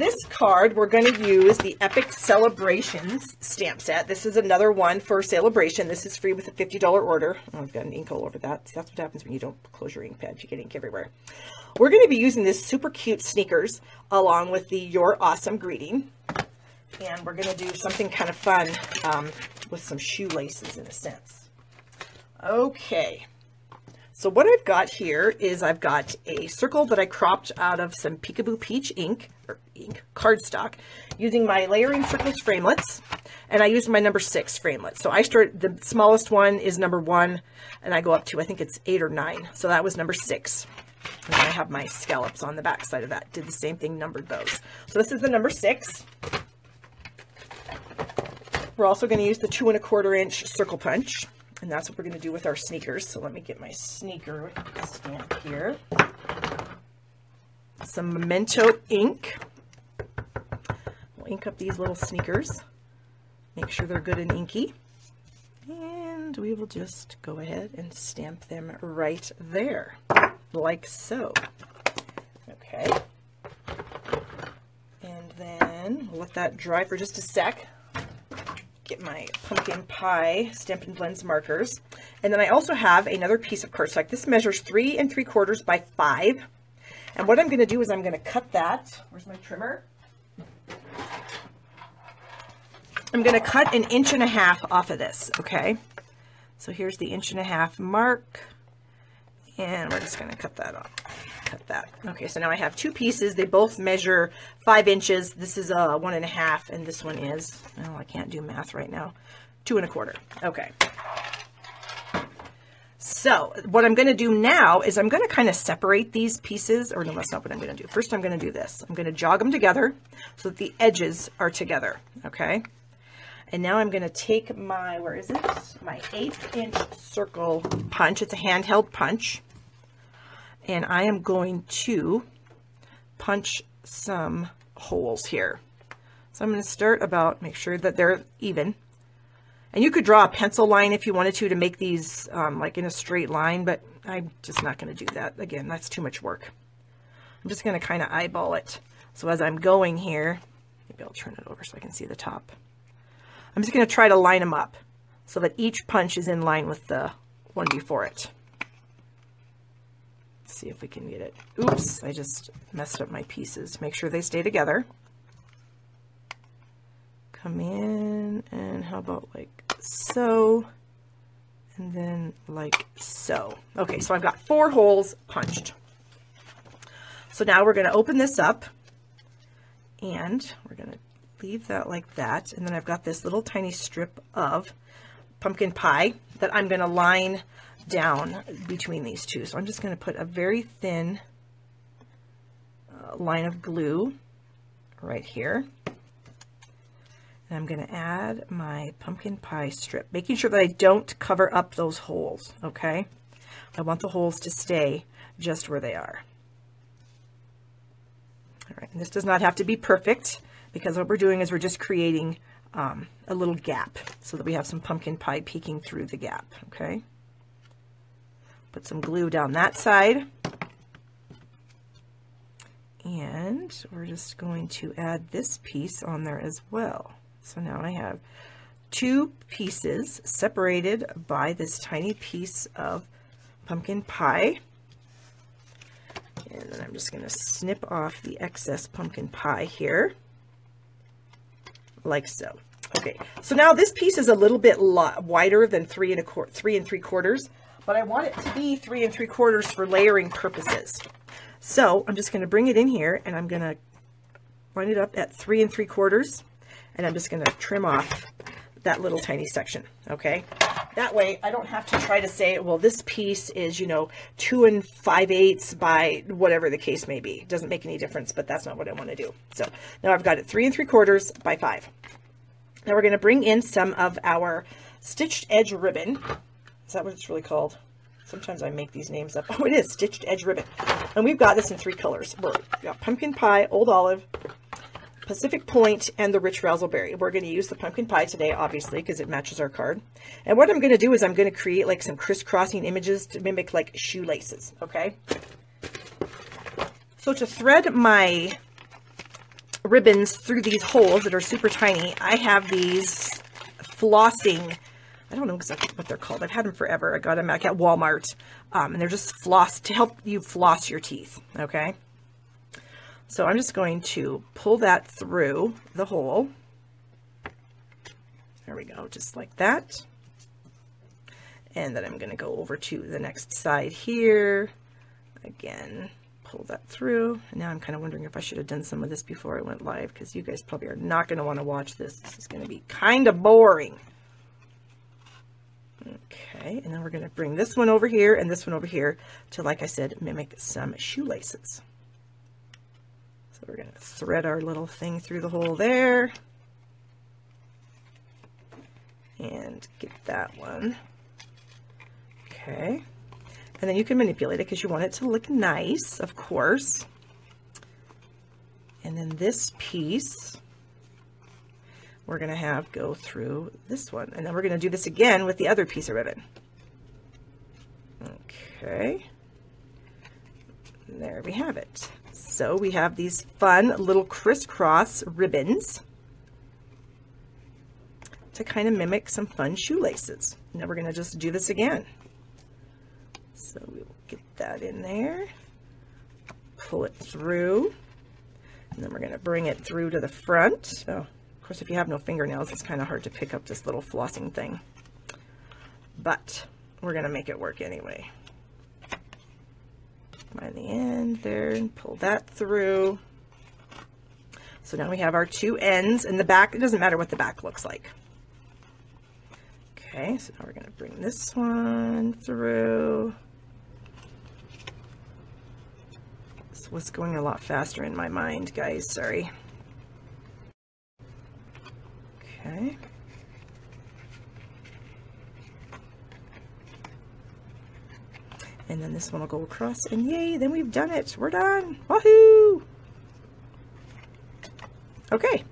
this card, we're going to use the Epic Celebrations stamp set. This is another one for Sale-a-bration. This is free with a $50 order. Oh, I've got an ink all over that. See, that's what happens when you don't close your ink pad. You get ink everywhere. We're going to be using this super cute sneakers along with the Your Awesome greeting. And we're going to do something kind of fun with some shoelaces in a sense. Okay. So what I've got here is I've got a circle that I cropped out of some Peekaboo Peach ink cardstock using my Layering Circles framelits, and I used my number 6 framelit. So I start, the smallest one is number 1, and I go up to, I think it's 8 or 9. So that was number 6. And then I have my scallops on the back side of that. Did the same thing, numbered those. So this is the number 6. We're also going to use the 2 1/4 inch circle punch. And that's what we're going to do with our sneakers. So let me get my sneaker stamp here. Some Memento ink. We'll ink up these little sneakers. Make sure they're good and inky. And we will just go ahead and stamp them right there, like so. Okay. And then we'll let that dry for just a sec. Get my pumpkin pie Stampin' Blends markers. And then I also have another piece of cardstock. This measures 3 3/4 by 5. And what I'm going to do is I'm going to cut that. Where's my trimmer? I'm going to cut 1.5 inches off of this. Okay. So here's the 1.5 inch mark. And we're just going to cut that off. Cut that. Okay, so now I have 2 pieces. They both measure 5 inches. This is 1.5, and this one is, oh, I can't do math right now, 2 1/4. Okay. So what I'm going to do now is I'm going to kind of separate these pieces, or no, that's not what I'm going to do. First, I'm going to do this. I'm going to jog them together so that the edges are together. Okay. And now I'm going to take my, where is it? My 1/8 inch circle punch. It's a handheld punch. And I am going to punch some holes here. So I'm going to start about, make sure that they're even. And you could draw a pencil line if you wanted to make these like in a straight line, but I'm just not going to do that. Again, that's too much work. I'm just going to kind of eyeball it. So as I'm going here, maybe I'll turn it over so I can see the top. I'm just going to try to line them up so that each punch is in line with the one before it. Let's see if we can get it. Oops, I just messed up my pieces. Make sure they stay together. Come in, and how about like so, and then like so. Okay, so I've got 4 holes punched. So now we're going to open this up, and we're going to leave that like that, and then I've got this little tiny strip of pumpkin pie that I'm going to line down between these two. So I'm just going to put a very thin line of glue right here. And I'm going to add my pumpkin pie strip, making sure that I don't cover up those holes, okay? I want the holes to stay just where they are. All right, and this does not have to be perfect, because what we're doing is we're just creating a little gap so that we have some pumpkin pie peeking through the gap, okay? Put some glue down that side. And we're just going to add this piece on there as well. So now I have 2 pieces separated by this tiny piece of pumpkin pie. And then I'm just going to snip off the excess pumpkin pie here, like so. Okay, so now this piece is a little bit wider than 3 3/4, but I want it to be 3 3/4 for layering purposes. So I'm just going to bring it in here, and I'm going to line it up at 3 3/4, and I'm just going to trim off that little tiny section, okay? That way I don't have to try to say, well, this piece is, you know, 2 5/8 by whatever the case may be. It doesn't make any difference, but that's not what I want to do. So now I've got it 3 3/4 by 5. Now we're going to bring in some of our stitched edge ribbon. Is that what it's really called? Sometimes I make these names up. Oh, it is stitched edge ribbon. And we've got this in 3 colors. We've got pumpkin pie, old olive, Pacific Point, and the rich razzleberry. We're going to use the pumpkin pie today, obviously, because it matches our card. And what I'm going to do is I'm going to create like some crisscrossing images to mimic like shoelaces, okay? So to thread my ribbons through these holes that are super tiny. I have these flossing, I don't know exactly what they're called. I've had them forever. I got them back at Walmart. And they're just floss to help you floss your teeth. Okay. So I'm just going to pull that through the hole. There we go. Just like that. And then I'm going to go over to the next side here. Again, pull that through. And now I'm kind of wondering if I should have done some of this before I went live, because you guys probably are not going to want to watch this. This is going to be kind of boring. Okay, and then we're going to bring this one over here and this one over here to, like I said, mimic some shoelaces. So we're going to thread our little thing through the hole there. And get that one. Okay. And then you can manipulate it because you want it to look nice, of course. And then this piece we're going to have go through this one. And then we're going to do this again with the other piece of ribbon. Okay. And there we have it. So we have these fun little crisscross ribbons to kind of mimic some fun shoelaces. And then we're going to just do this again. So we'll get that in there, pull it through, and then we're going to bring it through to the front. Oh, of course, if you have no fingernails, it's kind of hard to pick up this little flossing thing, but we're going to make it work anyway. Find the end there and pull that through. So now we have our two ends, and the back, it doesn't matter what the back looks like. Okay, so now we're going to bring this one through. This was going a lot faster in my mind, guys, sorry. Okay. And then this one will go across, and yay, then we've done it. We're done. Woohoo! Okay.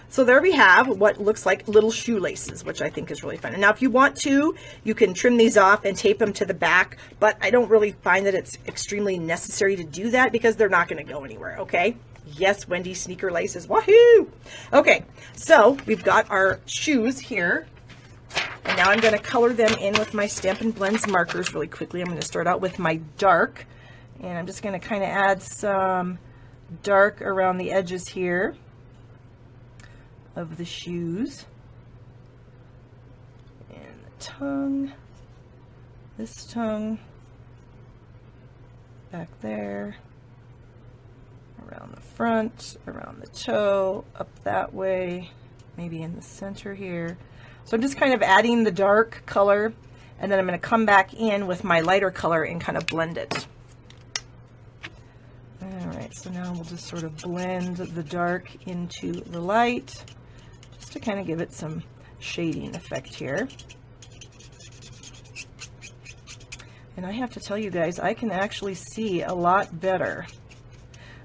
So there we have what looks like little shoelaces, which I think is really fun. And now if you want to, you can trim these off and tape them to the back, but I don't really find that it's extremely necessary to do that because they're not going to go anywhere, okay? Yes, Wendy sneaker laces, wahoo! Okay, so we've got our shoes here, and now I'm going to color them in with my Stampin' Blends markers really quickly. I'm going to start out with my dark, and I'm just going to kind of add some dark around the edges here of the shoes, and the tongue, this tongue, back there, around the front, around the toe, up that way, maybe in the center here. So I'm just kind of adding the dark color, and then I'm going to come back in with my lighter color and kind of blend it. All right, so now we'll just sort of blend the dark into the light, to kind of give it some shading effect here. And I have to tell you guys, I can actually see a lot better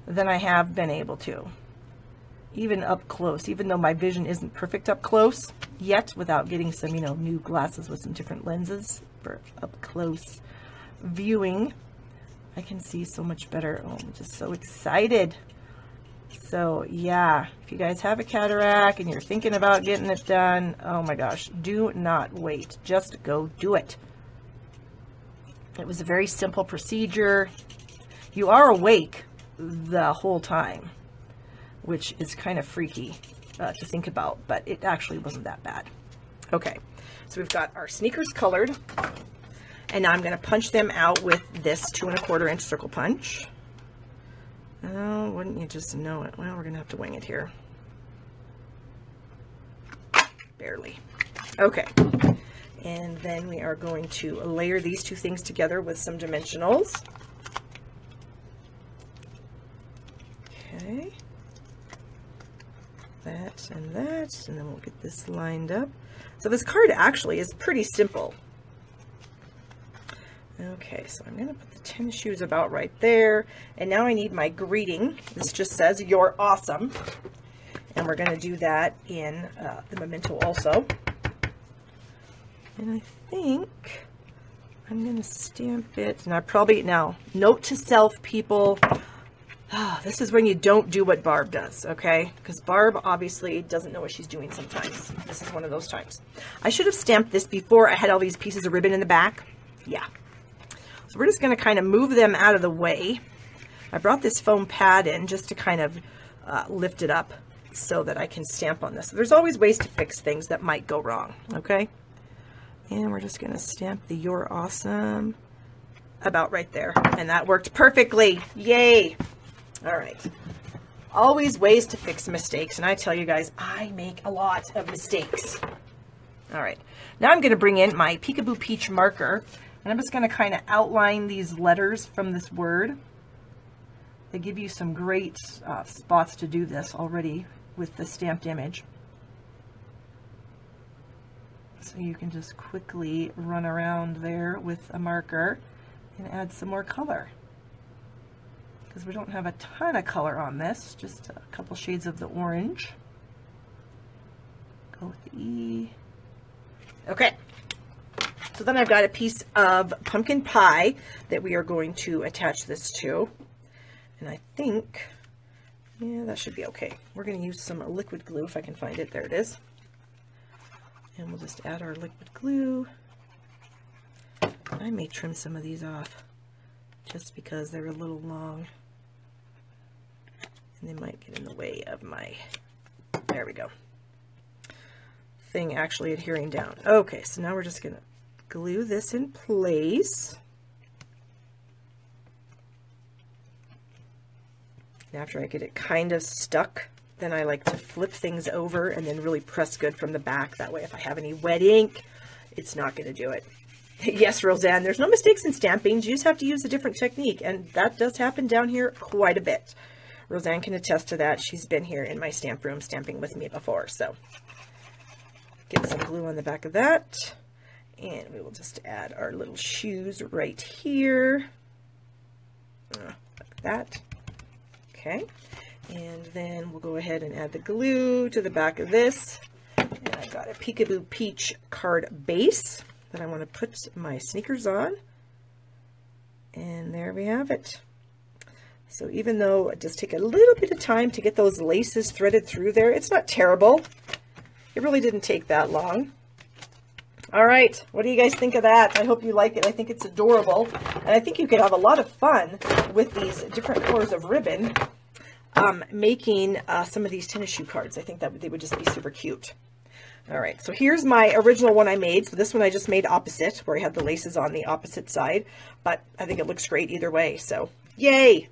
than I have been able to, even up close, even though my vision isn't perfect up close yet, without getting some, you know, new glasses with some different lenses for up close viewing. I can see so much better. Oh, I'm just so excited. So yeah, if you guys have a cataract and you're thinking about getting it done, oh my gosh, do not wait. Just go do it. It was a very simple procedure. You are awake the whole time, which is kind of freaky to think about, but it actually wasn't that bad. Okay, so we've got our sneakers colored, and now I'm going to punch them out with this 2 1/4 inch circle punch. Oh, wouldn't you just know it? Well, we're going to have to wing it here. Barely. Okay. And then we are going to layer these two things together with some dimensionals. Okay. That and that, and then we'll get this lined up. So this card actually is pretty simple. Okay, so I'm going to put the tennis shoes about right there. And now I need my greeting. This just says, "You're awesome." And we're going to do that in the memento also. And I think I'm going to stamp it. And I probably, now, note to self, people, This is when you don't do what Barb does, okay? Because Barb obviously doesn't know what she's doing sometimes. This is one of those times. I should have stamped this before I had all these pieces of ribbon in the back. Yeah. So we're just going to kind of move them out of the way. I brought this foam pad in just to kind of lift it up so that I can stamp on this. There's always ways to fix things that might go wrong, okay? And we're just going to stamp the You're Awesome about right there. And that worked perfectly. Yay! All right. Always ways to fix mistakes. And I tell you guys, I make a lot of mistakes. All right. Now I'm going to bring in my Peekaboo Peach marker. And I'm just going to kind of outline these letters from this word. They give you some great spots to do this already with the stamped image. So you can just quickly run around there with a marker and add some more color. Because we don't have a ton of color on this, just a couple shades of the orange. Go with the E. Okay. So then I've got a piece of pumpkin pie that we are going to attach this to. And I think, yeah, that should be okay. We're going to use some liquid glue if I can find it. There it is. And we'll just add our liquid glue. I may trim some of these off just because they're a little long. And they might get in the way of my, there we go, thing actually adhering down. Okay, so now we're just going to glue this in place. And after I get it kind of stuck, then I like to flip things over and then really press good from the back. That way if I have any wet ink, it's not going to do it. Yes, Roseanne, there's no mistakes in stamping. You just have to use a different technique. And that does happen down here quite a bit. Roseanne can attest to that. She's been here in my stamp room stamping with me before. So get some glue on the back of that. And we will just add our little shoes right here. Like that. Okay. And then we'll go ahead and add the glue to the back of this. And I've got a Peekaboo Peach card base that I want to put my sneakers on. And there we have it. So even though it does take a little bit of time to get those laces threaded through there, it's not terrible. It really didn't take that long. All right, what do you guys think of that? I hope you like it. I think it's adorable. And I think you could have a lot of fun with these different colors of ribbon making some of these tennis shoe cards. I think that they would just be super cute. All right, so here's my original one I made. So this one I just made opposite, where I had the laces on the opposite side. But I think it looks great either way, so yay!